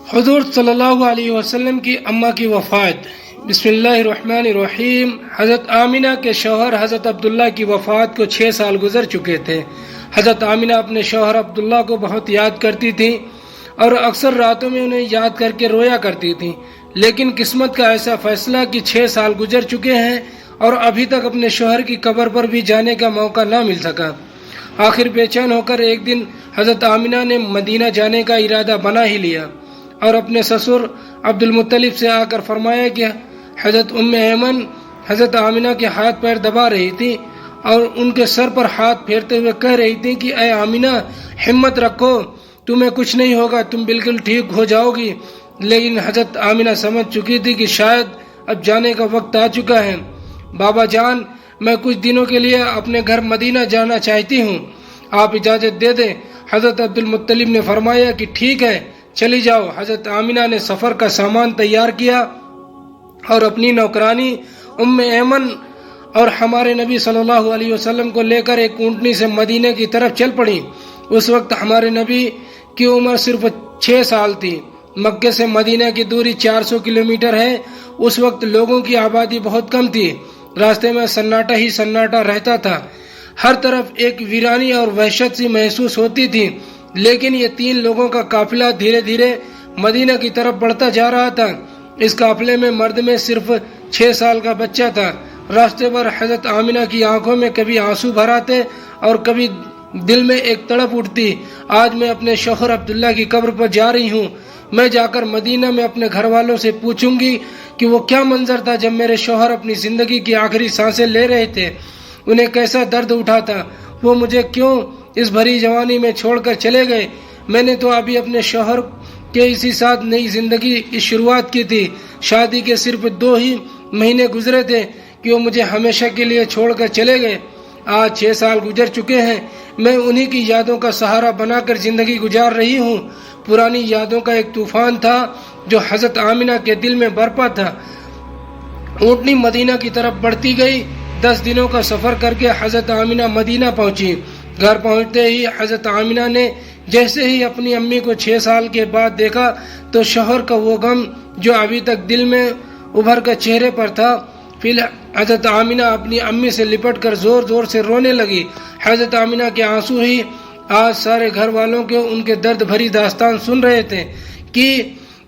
حضور صلی اللہ علیہ وسلم کی اماں کی وفات۔ بسم اللہ الرحمن الرحیم۔ حضرت آمنہ کے شوہر حضرت عبداللہ کی وفات کو 6 سال گزر چکے تھے۔ حضرت آمنہ اپنے شوہر عبداللہ کو بہت یاد کرتی تھیں اور اکثر راتوں میں انہیں یاد کر کے رویا کرتی تھیں، لیکن قسمت کا ایسا فیصلہ کہ 6 سال گزر چکے ہیں اور ابھی تک اپنے شوہر کی قبر پر بھی جانے کا موقع نہ مل سکا۔ آخر بے چین ہو کر ایک دن حضرت آمنہ نے مدینہ جانے کا ارادہ بنا ہی لیا اور اپنے سسر عبد المطلب سے آ کر فرمایا کہ حضرت ایمن حضرت آمنہ کے ہاتھ پیر دبا رہی تھی اور ان کے سر پر ہاتھ پھیرتے ہوئے کہہ رہی تھی کہ اے آمنہ، ہمت رکھو، تمہیں کچھ نہیں ہوگا، تم بالکل ٹھیک ہو جاؤ گی۔ لیکن حضرت آمنہ سمجھ چکی تھی کہ شاید اب جانے کا وقت آ چکا ہے۔ بابا جان، میں کچھ دنوں کے لیے اپنے گھر مدینہ جانا چاہتی ہوں، آپ اجازت دے دیں۔ حضرت عبد المطلب نے فرمایا کہ ٹھیک ہے، چلی جاؤ۔ حضرت آمنہ نے سفر کا سامان تیار کیا اور اپنی نوکرانی ایمن اور ہمارے نبی صلی اللہ علیہ وسلم کو لے کر ایک اونٹنی سے مدینہ کی طرف چل پڑی۔ اس وقت ہمارے نبی کی عمر صرف 6 سال تھی۔ مکے سے مدینہ کی دوری 400 کلومیٹر ہے۔ اس وقت لوگوں کی آبادی بہت کم تھی، راستے میں سناٹا ہی سناٹا رہتا تھا، ہر طرف ایک ویرانی اور وحشت سی محسوس ہوتی تھی۔ لیکن یہ 3 لوگوں کا قافلہ دھیرے دھیرے مدینہ کی طرف بڑھتا جا رہا تھا۔ اس قافلے میں مرد میں صرف 6 سال کا بچہ تھا۔ راستے پر حضرت آمنہ کی آنکھوں میں کبھی آنسو بھر آتے اور کبھی دل میں ایک تڑپ اٹھتی، آج میں اپنے شوہر عبداللہ کی قبر پر جا رہی ہوں، میں جا کر مدینہ میں اپنے گھر والوں سے پوچھوں گی کہ وہ کیا منظر تھا جب میرے شوہر اپنی زندگی کی آخری سانسیں لے رہے تھے، انہیں کیسا درد اٹھا تھا، وہ مجھے کیوں اس بھری جوانی میں چھوڑ کر چلے گئے۔ میں نے تو ابھی اپنے شوہر کے اسی ساتھ نئی زندگی کی شروعات کی تھی، شادی کے صرف 2 ہی مہینے گزرے تھے کہ وہ مجھے ہمیشہ کے لیے چھوڑ کر چلے گئے۔ آج 6 سال گزر چکے ہیں، میں انہی کی یادوں کا سہارا بنا کر زندگی گزار رہی ہوں۔ پرانی یادوں کا ایک طوفان تھا جو حضرت آمنہ کے دل میں برپا تھا۔ اونٹنی مدینہ کی طرف بڑھتی گئی۔ 10 دنوں کا سفر کر کے حضرت آمنہ مدینہ پہنچی۔ گھر پہنچتے ہی حضرت آمنہ نے جیسے ہی اپنی امی کو 6 سال کے بعد دیکھا تو شوہر کا وہ غم جو ابھی تک دل میں ابھر کر چہرے پر تھا، پھر حضرت آمنہ اپنی امی سے لپٹ کر زور زور سے رونے لگی۔ حضرت آمنہ کے آنسو ہی آج سارے گھر والوں کے ان کے درد بھری داستان سن رہے تھے کہ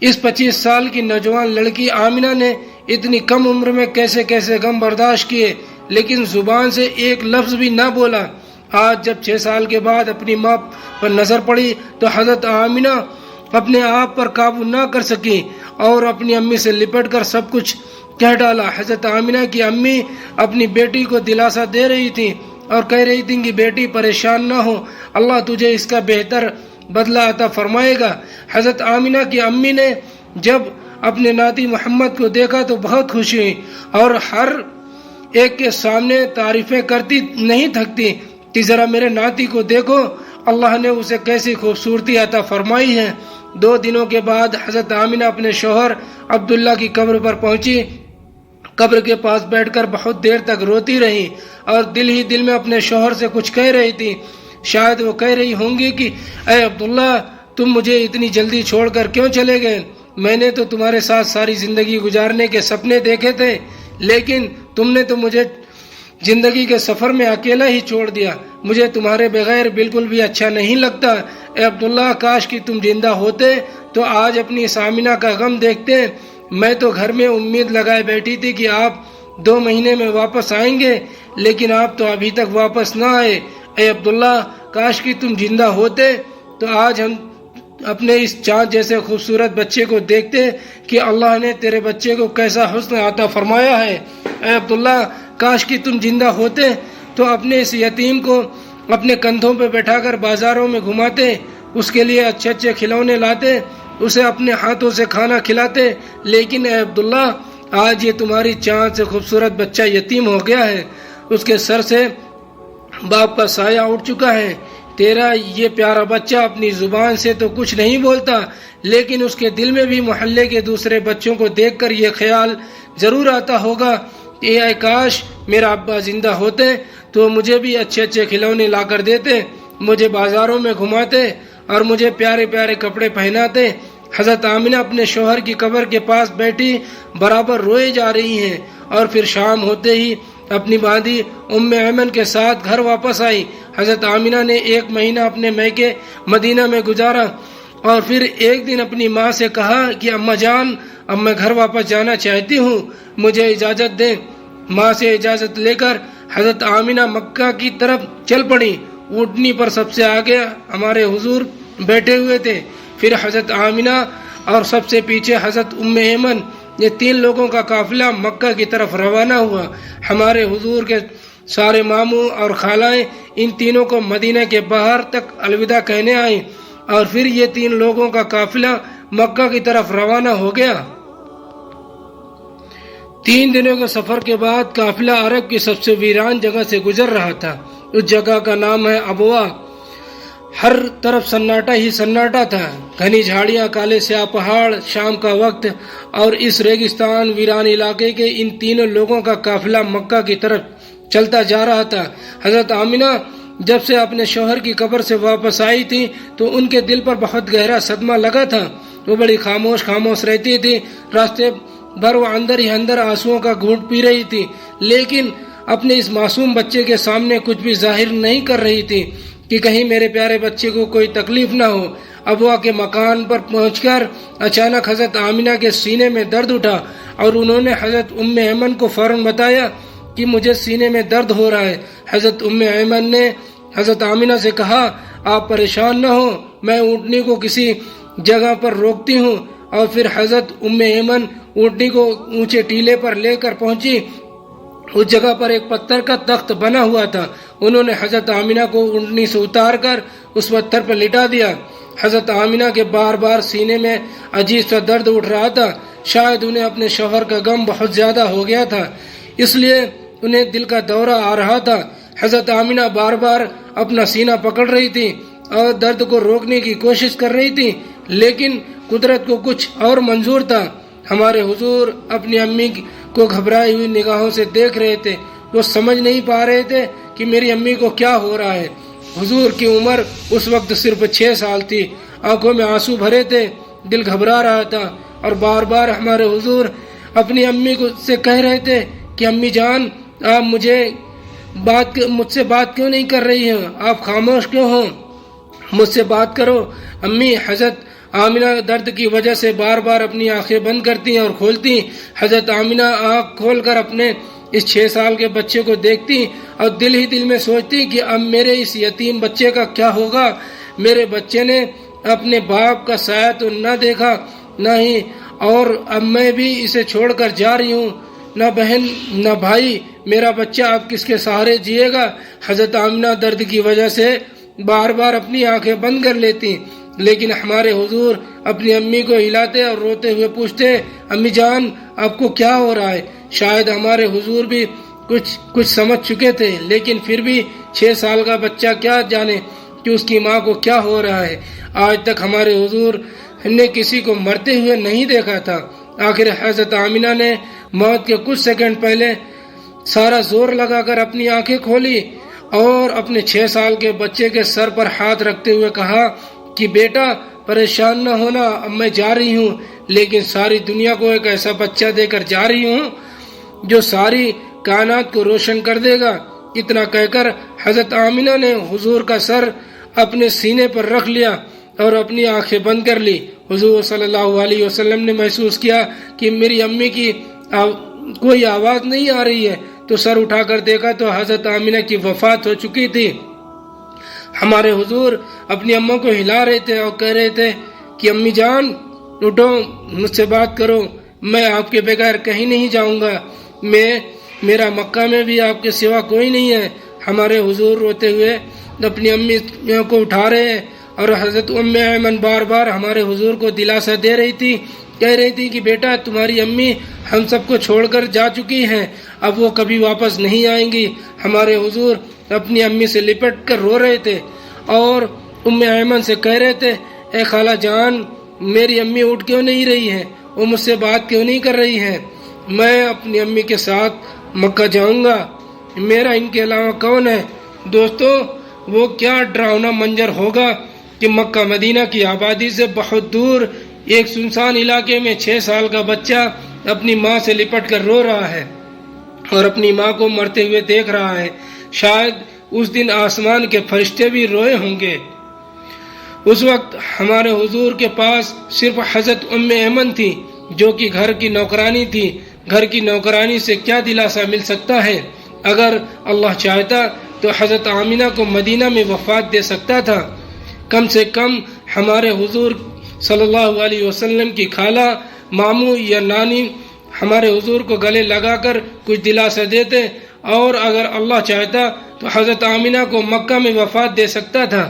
اس 25 سال کی نوجوان لڑکی آمنہ نے اتنی کم عمر میں کیسے کیسے غم برداشت کیے، لیکن زبان سے ایک لفظ بھی نہ بولا۔ آج جب 6 سال کے بعد اپنی ماں پر نظر پڑی تو حضرت آمنہ اپنے آپ پر قابو نہ کر سکی اور اپنی امی سے لپٹ کر سب کچھ کہہ ڈالا۔ حضرت آمنہ کی امی اپنی بیٹی کو دلاسا دے رہی تھی اور کہہ رہی تھی کہ بیٹی پریشان نہ ہو، اللہ تجھے اس کا بہتر بدلہ عطا فرمائے گا۔ حضرت آمنہ کی امی نے جب اپنے ناتی محمد کو دیکھا تو بہت خوشی ہوئی اور ہر ایک کے سامنے تعریفیں کرتی نہیں تھکتی کہ ذرا میرے ناتی کو دیکھو، اللہ نے اسے کیسی خوبصورتی عطا فرمائی ہے۔ 2 دنوں کے بعد حضرت آمنہ اپنے شوہر عبداللہ کی قبر پر پہنچی۔ قبر کے پاس بیٹھ کر بہت دیر تک روتی رہی اور دل ہی دل میں اپنے شوہر سے کچھ کہہ رہی تھی۔ شاید وہ کہہ رہی ہوں گی کہ اے عبداللہ، تم مجھے اتنی جلدی چھوڑ کر کیوں چلے گئے؟ میں نے تو تمہارے ساتھ ساری زندگی گزارنے کے سپنے دیکھے تھے، لیکن تم نے تو مجھے زندگی کے سفر میں اکیلا ہی چھوڑ دیا۔ مجھے تمہارے بغیر بالکل بھی اچھا نہیں لگتا۔ اے عبداللہ، کاش کہ تم زندہ ہوتے تو آج اپنی اس آمنہ کا غم دیکھتے۔ میں تو گھر میں امید لگائے بیٹھی تھی کہ آپ 2 مہینے میں واپس آئیں گے، لیکن آپ تو ابھی تک واپس نہ آئے۔ اے عبداللہ، کاش کہ تم زندہ ہوتے تو آج ہم اپنے اس چاند جیسے خوبصورت بچے کو دیکھتے کہ اللہ نے تیرے بچے کو کیسا حسن عطا فرمایا ہے۔ اے عبداللہ، کاش کہ تم زندہ ہوتے تو اپنے اس یتیم کو اپنے کندھوں پہ بٹھا کر بازاروں میں گھماتے، اس کے لیے اچھے اچھے کھلونے لاتے، اسے اپنے ہاتھوں سے کھانا کھلاتے۔ لیکن اے عبداللہ، آج یہ تمہاری چاند سے خوبصورت بچہ یتیم ہو گیا ہے، اس کے سر سے باپ کا سایہ اٹھ چکا ہے۔ تیرا یہ پیارا بچہ اپنی زبان سے تو کچھ نہیں بولتا، لیکن اس کے دل میں بھی محلے کے دوسرے بچوں کو دیکھ کر یہ خیال ضرور آتا ہوگا کہ اے کاش میرا ابا زندہ ہوتے تو مجھے بھی اچھے اچھے کھلونے لا کر دیتے، مجھے بازاروں میں گھماتے اور مجھے پیارے پیارے کپڑے پہناتے۔ حضرت آمنہ اپنے شوہر کی قبر کے پاس بیٹھی برابر روئے جا رہی ہیں، اور پھر شام ہوتے ہی اپنی باندی ام ایمن کے ساتھ گھر واپس آئی۔ حضرت آمنہ نے 1 مہینہ اپنے میکے مدینہ میں گزارا، اور پھر ایک دن اپنی ماں سے کہا کہ اماں جان، اب میں گھر واپس جانا چاہتی ہوں، مجھے اجازت دیں۔ ماں سے اجازت لے کر حضرت آمنہ مکہ کی طرف چل پڑی۔ اونٹنی پر سب سے آگے ہمارے حضور بیٹھے ہوئے تھے، پھر حضرت آمنہ اور سب سے پیچھے حضرت ام ایمن۔ یہ 3 لوگوں کا قافلہ مکہ کی طرف روانہ ہوا۔ ہمارے حضور کے سارے ماموں اور خالائیں ان تینوں کو مدینہ کے باہر تک الوداع کہنے آئیں، اور پھر یہ 3 لوگوں کا قافلہ مکہ کی طرف روانہ ہو گیا۔ 3 دنوں کے سفر کے بعد قافلہ عرب کی سب سے ویران جگہ سے گزر رہا تھا۔ اس جگہ کا نام ہے ابوا۔ ہر طرف سناٹا ہی سناٹا تھا، گھنی جھاڑیاں، کالے سیاہ پہاڑ، شام کا وقت، اور اس ریگستان ویران علاقے کے ان تینوں لوگوں کا قافلہ مکہ کی طرف چلتا جا رہا تھا۔ حضرت آمنہ جب سے اپنے شوہر کی قبر سے واپس آئی تھی تو ان کے دل پر بہت گہرا صدمہ لگا تھا۔ وہ بڑی خاموش رہتی تھی، راستے بھر وہ اندر ہی اندر آنسوؤں کا گھونٹ پی رہی تھی، لیکن اپنے اس معصوم بچے کے سامنے کچھ بھی ظاہر نہیں کر رہی تھی کہ کہیں میرے پیارے بچے کو کوئی تکلیف نہ ہو۔ ابوا کے مکان پر پہنچ کر اچانک حضرت آمنہ کے سینے میں درد اٹھا، اور انہوں نے حضرت ام ایمن کو فوراً بتایا کہ مجھے سینے میں درد ہو رہا ہے۔ حضرت ام ایمن نے حضرت آمنہ سے کہا، آپ پریشان نہ ہو، میں اونٹنی کو کسی جگہ پر روکتی ہوں۔ اور پھر حضرت ام ایمن اونٹنی کو اونچے ٹیلے پر لے کر پہنچی۔ اس جگہ پر ایک پتھر کا تخت بنا ہوا تھا۔ انہوں نے حضرت آمنہ کو اونٹنی سے اتار کر اس پتھر پر لٹا دیا۔ حضرت آمنہ کے بار بار سینے میں عجیب سا درد اٹھ رہا تھا۔ شاید انہیں اپنے شوہر کا غم بہت زیادہ ہو گیا تھا، اس لیے انہیں دل کا دورہ آ رہا تھا۔ حضرت آمنہ بار بار اپنا سینہ پکڑ رہی تھی اور درد کو روکنے کی کوشش کر رہی تھی، لیکن قدرت کو کچھ اور منظور تھا۔ ہمارے حضور اپنی امی کو گھبرائی ہوئی نگاہوں سے دیکھ رہے تھے۔ وہ سمجھ نہیں پا رہے تھے کہ میری امی کو کیا ہو رہا ہے۔ حضور کی عمر اس وقت صرف 6 سال تھی، آنکھوں میں آنسو بھرے تھے، دل گھبرا رہا تھا، اور بار بار ہمارے حضور اپنی امی سے کہہ رہے تھے کہ امی جان، آپ مجھ سے بات کیوں نہیں کر رہی ہیں؟ آپ خاموش کیوں ہو؟ مجھ سے بات کرو امی۔ حضرت آمنہ درد کی وجہ سے بار بار اپنی آنکھیں بند کرتی اور کھولتی۔ حضرت آمنہ آنکھ کھول کر اپنے اس 6 سال کے بچے کو دیکھتی اور دل ہی دل میں سوچتی کہ اب میرے اس یتیم بچے کا کیا ہوگا۔ میرے بچے نے اپنے باپ کا سایہ تو نہ دیکھا نہ ہی، اور اب میں بھی اسے چھوڑ کر جا رہی ہوں، نہ بہن نہ بھائی، میرا بچہ اب کس کے سہارے جیے گا؟ حضرت آمنہ درد کی وجہ سے بار بار اپنی آنکھیں بند کر لیتی، لیکن ہمارے حضور اپنی امی کو ہلاتے اور روتے ہوئے پوچھتے، امی جان آپ کو کیا ہو رہا ہے؟ شاید ہمارے حضور بھی کچھ سمجھ چکے تھے، لیکن پھر بھی 6 سال کا بچہ کیا جانے کہ اس کی ماں کو کیا ہو رہا ہے۔ آج تک ہمارے حضور نے کسی کو مرتے ہوئے نہیں دیکھا تھا۔ آخر حضرت آمنہ نے موت کے کچھ سیکنڈ پہلے سارا زور لگا کر اپنی آنکھیں کھولی اور اپنے 6 سال کے بچے کے سر پر ہاتھ رکھتے ہوئے کہا کہ بیٹا پریشان نہ ہونا، اب میں جا رہی ہوں، لیکن ساری دنیا کو ایک ایسا بچہ دے کر جا رہی ہوں جو ساری کائنات کو روشن کر دے گا۔ اتنا کہہ کر حضرت آمنہ نے حضور کا سر اپنے سینے پر رکھ لیا اور اپنی آنکھیں بند کر لی۔ حضور صلی اللہ علیہ وسلم نے محسوس کیا کہ میری امی کی کوئی آواز نہیں آ رہی ہے، تو سر اٹھا کر دیکھا تو حضرت آمنہ کی وفات ہو چکی تھی۔ ہمارے حضور اپنی اماں کو ہلا رہے تھے اور کہہ رہے تھے کہ امی جان اٹھو، مجھ سے بات کرو، میں آپ کے بغیر کہیں نہیں جاؤں گا، میرا مکہ میں بھی آپ کے سوا کوئی نہیں ہے۔ ہمارے حضور روتے ہوئے اپنی امی کو اٹھا رہے ہیں، اور حضرت ام ایمن بار بار ہمارے حضور کو دلاسا دے رہی تھی، کہہ رہی تھی کہ بیٹا تمہاری امی ہم سب کو چھوڑ کر جا چکی ہیں، اب وہ کبھی واپس نہیں آئیں گی۔ ہمارے حضور اپنی امی سے لپٹ کر رو رہے تھے اور ام ایمن سے کہہ رہے تھے، اے خالہ جان، میری امی اٹھ کیوں نہیں رہی ہے؟ وہ مجھ سے بات کیوں نہیں کر رہی ہے؟ میں اپنی امی کے ساتھ مکہ جاؤں گا، میرا ان کے علاوہ کون ہے؟ دوستو، وہ کیا ڈراؤنا منظر ہوگا کہ مکہ مدینہ کی آبادی سے بہت دور ایک سنسان علاقے میں 6 سال کا بچہ اپنی ماں سے لپٹ کر رو رہا ہے اور اپنی ماں کو مرتے ہوئے دیکھ رہا ہے۔ شاید اس دن آسمان کے فرشتے بھی روئے ہوں گے۔ اس وقت ہمارے حضور کے پاس صرف حضرت ام ایمن تھی جو کہ گھر کی نوکرانی تھی۔ گھر کی نوکرانی سے کیا دلاسا مل سکتا ہے؟ اگر اللہ چاہتا تو حضرت آمینہ کو مدینہ میں وفات دے سکتا تھا۔ کم سے کم ہمارے حضور صلی اللہ علیہ وسلم کی خالہ، ماموں یا نانی ہمارے حضور کو گلے لگا کر کچھ دلاسا دیتے، اور اگر اللہ چاہتا تو حضرت آمینہ کو مکہ میں وفات دے سکتا تھا۔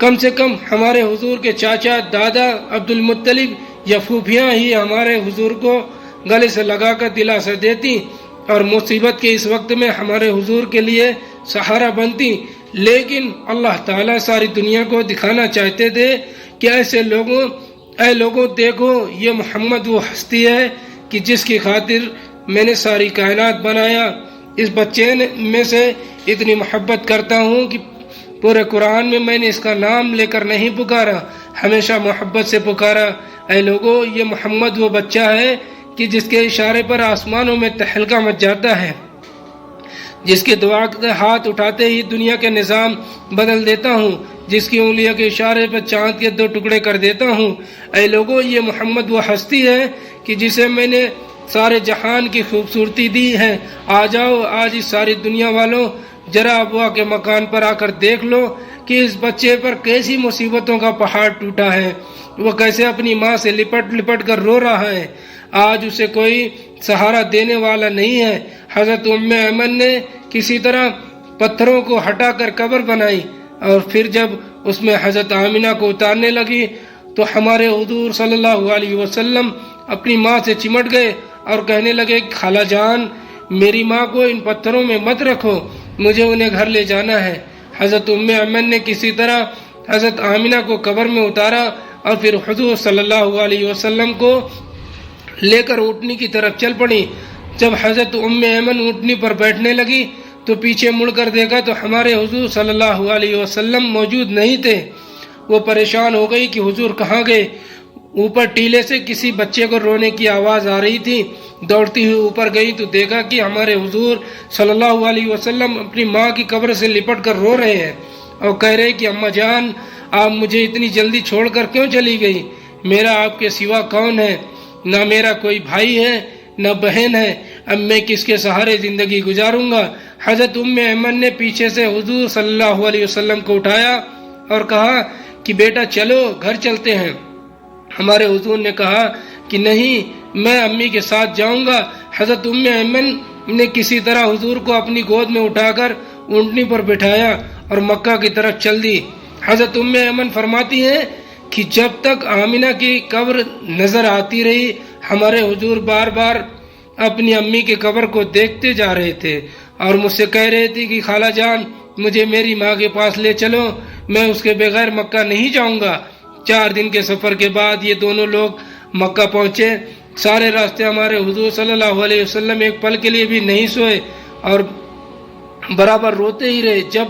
کم سے کم ہمارے حضور کے چاچا، دادا عبد المطلب یا پھوپھیاں ہی ہمارے حضور کو گلے سے لگا کر دلاسا دیتی اور مصیبت کے اس وقت میں ہمارے حضور کے لیے سہارا بنتی۔ لیکن اللہ تعالیٰ ساری دنیا کو دکھانا چاہتے تھے کہ اے لوگوں دیکھو، یہ محمد وہ ہستی ہے کہ جس کی خاطر میں نے ساری کائنات بنایا۔ اس بچے میں سے اتنی محبت کرتا ہوں کہ پورے قرآن میں نے اس کا نام لے کر نہیں پکارا، ہمیشہ محبت سے پکارا۔ اے لوگوں، یہ محمد وہ بچہ ہے کہ جس کے اشارے پر آسمانوں میں تہلکہ مچ جاتا ہے، جس کے دعا کے ہاتھ اٹھاتے ہی دنیا کے نظام بدل دیتا ہوں، جس کی انگلیوں کے اشارے پر چاند کے 2 ٹکڑے کر دیتا ہوں۔ اے لوگوں، یہ محمد وہ ہستی ہے کہ جسے میں نے سارے جہان کی خوبصورتی دی ہے۔ آ جاؤ آج اس ساری دنیا والوں، ذرا ابوا کے مکان پر آ کر دیکھ لو کہ اس بچے پر کیسی مصیبتوں کا پہاڑ ٹوٹا ہے، وہ کیسے اپنی ماں سے لپٹ کر رو رہا ہے۔ آج اسے کوئی سہارا دینے والا نہیں ہے۔ حضرت ام ایمن نے کسی طرح پتھروں کو ہٹا کر قبر بنائی، اور پھر جب اس میں حضرت آمینہ کو اتارنے لگی تو ہمارے حضور صلی اللہ علیہ وسلم اپنی ماں سے چمٹ گئے اور کہنے لگے، خالہ جان، میری ماں کو ان پتھروں میں مت رکھو، مجھے انہیں گھر لے جانا ہے۔ حضرت ام ایمن نے کسی طرح حضرت آمینہ کو قبر میں اتارا اور پھر حضور صلی اللہ علیہ وسلم کو لے کر اونٹنی کی طرف چل پڑی۔ جب حضرت ام ایمن اونٹنی پر بیٹھنے لگی تو پیچھے مڑ کر دیکھا تو ہمارے حضور صلی اللہ علیہ وسلم موجود نہیں تھے۔ وہ پریشان ہو گئی کہ حضور کہاں گئے۔ اوپر ٹیلے سے کسی بچے کو رونے کی آواز آ رہی تھی۔ دوڑتی ہوئی اوپر گئی تو دیکھا کہ ہمارے حضور صلی اللہ علیہ وسلم اپنی ماں کی قبر سے لپٹ کر رو رہے ہیں اور کہہ رہے کہ اماں جان، آپ مجھے اتنی جلدی چھوڑ کر کیوں چلی گئی؟ میرا آپ کے سوا کون ہے؟ نہ میرا کوئی بھائی ہے نہ بہن ہے، اب میں کس کے سہارے زندگی گزاروں گا؟ حضرت ام ایمن نے پیچھے سے حضور صلی اللہ علیہ وسلم کو اٹھایا اور کہا کہ بیٹا چلو گھر چلتے ہیں۔ ہمارے حضور نے کہا کہ نہیں، میں امی کے ساتھ جاؤں گا۔ حضرت ام ایمن نے کسی طرح حضور کو اپنی گود میں اٹھا کر اونٹنی پر بٹھایا اور مکہ کی طرف چل دی۔ حضرت ام ایمن فرماتی ہیں کہ جب تک آمینہ کی قبر نظر آتی رہی، ہمارے حضور بار بار اپنی امی کی قبر کو دیکھتے جا رہے تھے اور مجھ سے کہہ رہے تھے کہ خالہ جان، مجھے میری ماں کے پاس لے چلو، میں اس کے بغیر مکہ نہیں جاؤں گا۔ 4 دن کے سفر کے بعد یہ دونوں لوگ مکہ پہنچے۔ سارے راستے ہمارے حضور صلی اللہ علیہ وسلم ایک پل کے لیے بھی نہیں سوئے اور برابر روتے ہی رہے۔ جب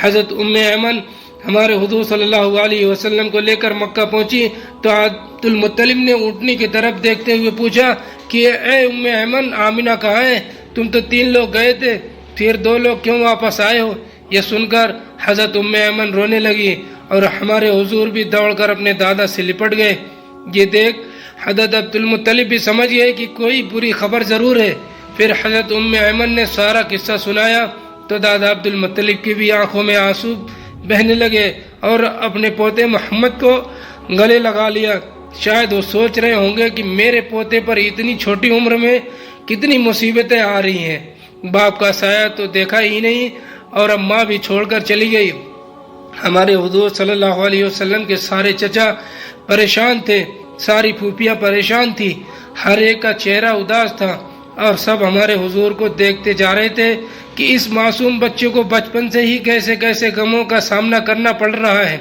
حضرت ام ایمن ہمارے حضور صلی اللہ علیہ وسلم کو لے کر مکہ پہنچی تو عبد المطلب نے اونٹنی کی طرف دیکھتے ہوئے پوچھا کہ اے ام ایمن، آمینہ کہاں ہے؟ تم تو 3 لوگ گئے تھے، پھر 2 لوگ کیوں واپس آئے ہو؟ یہ سن کر حضرت ام ایمن رونے لگی اور ہمارے حضور بھی دوڑ کر اپنے دادا سے لپٹ گئے۔ یہ دیکھ حضرت عبد المطلب بھی سمجھ گئے کہ کوئی بری خبر ضرور ہے۔ پھر حضرت ام ایمن نے سارا قصہ سنایا تو دادا عبد المطلب کی بھی آنکھوں میں آنسو بہنے لگے اور اپنے پوتے محمد کو گلے لگا لیا۔ شاید وہ سوچ رہے ہوں گے کہ میرے پوتے پر اتنی چھوٹی عمر میں کتنی مصیبتیں آ رہی ہیں۔ باپ کا سایہ تو دیکھا ہی نہیں اور اب ماں بھی چھوڑ کر چلی گئی۔ ہمارے حضور صلی اللہ علیہ وسلم کے سارے چچا پریشان تھے، ساری پھوپھیاں پریشان تھی، ہر ایک کا چہرہ اداس تھا اور سب ہمارے حضور کو دیکھتے جا رہے تھے کہ اس معصوم بچے کو بچپن سے ہی کیسے کیسے غموں کا سامنا کرنا پڑ رہا ہے۔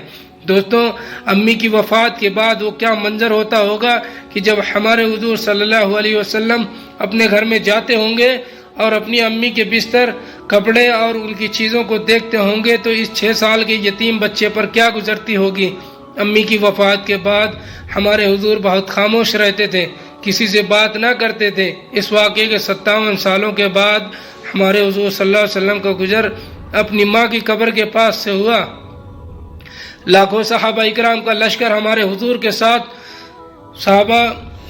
دوستوں، امی کی وفات کے بعد وہ کیا منظر ہوتا ہوگا کہ جب ہمارے حضور صلی اللہ علیہ وسلم اپنے گھر میں جاتے ہوں گے اور اپنی امی کے بستر، کپڑے اور ان کی چیزوں کو دیکھتے ہوں گے تو اس 6 سال کے یتیم بچے پر کیا گزرتی ہوگی۔ امی کی وفات کے بعد ہمارے حضور بہت خاموش رہتے تھے، کسی سے بات نہ کرتے تھے۔ اس واقعے کے 57 سالوں کے بعد ہمارے حضور صلی اللہ علیہ وسلم کا گزر اپنی ماں کی قبر کے پاس سے ہوا۔ لاکھوں صحابہ اکرام کا لشکر ہمارے حضور کے ساتھ، صحابہ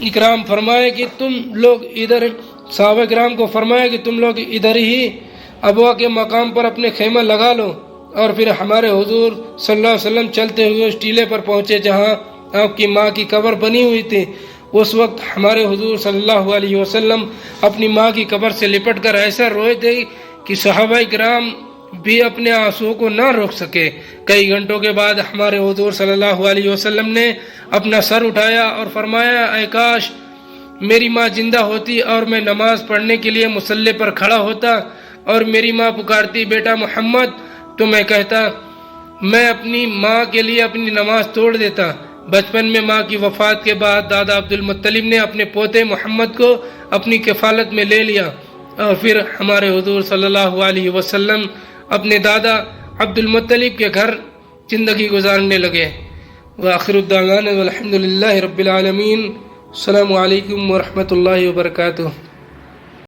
اکرام فرمائے کہ تم لوگ ادھر ہی ابوا کے مقام پر اپنے خیمہ لگا لو، اور پھر ہمارے حضور صلی اللہ علیہ وسلم چلتے ہوئے اس ٹیلے پر پہنچے جہاں آپ کی ماں کی قبر بنی ہوئی تھی۔ اس وقت ہمارے حضور صلی اللہ علیہ وسلم اپنی ماں کی قبر سے لپٹ کر ایسا روئے تھے کہ صحابہ اکرام بھی اپنے آنسوؤں کو نہ روک سکے۔ کئی گھنٹوں کے بعد ہمارے حضور صلی اللہ علیہ وسلم نے اپنا سر اٹھایا اور فرمایا، اے کاش میری ماں زندہ ہوتی اور میں نماز پڑھنے کے لیے مصلی پر کھڑا ہوتا اور میری ماں پکارتی بیٹا محمد، تو میں کہتا میں اپنی ماں کے لیے اپنی نماز توڑ دیتا۔ بچپن میں ماں کی وفات کے بعد دادا عبد المطلب نے اپنے پوتے محمد کو اپنی کفالت میں لے لیا، اور پھر ہمارے حضور صلی اللہ علیہ وسلم اپنے دادا عبد المطلب کے گھر زندگی گزارنے لگے۔ وآخر الدعوانا والحمد للہ رب العالمین۔ السلام علیکم ورحمۃ اللہ وبرکاتہ۔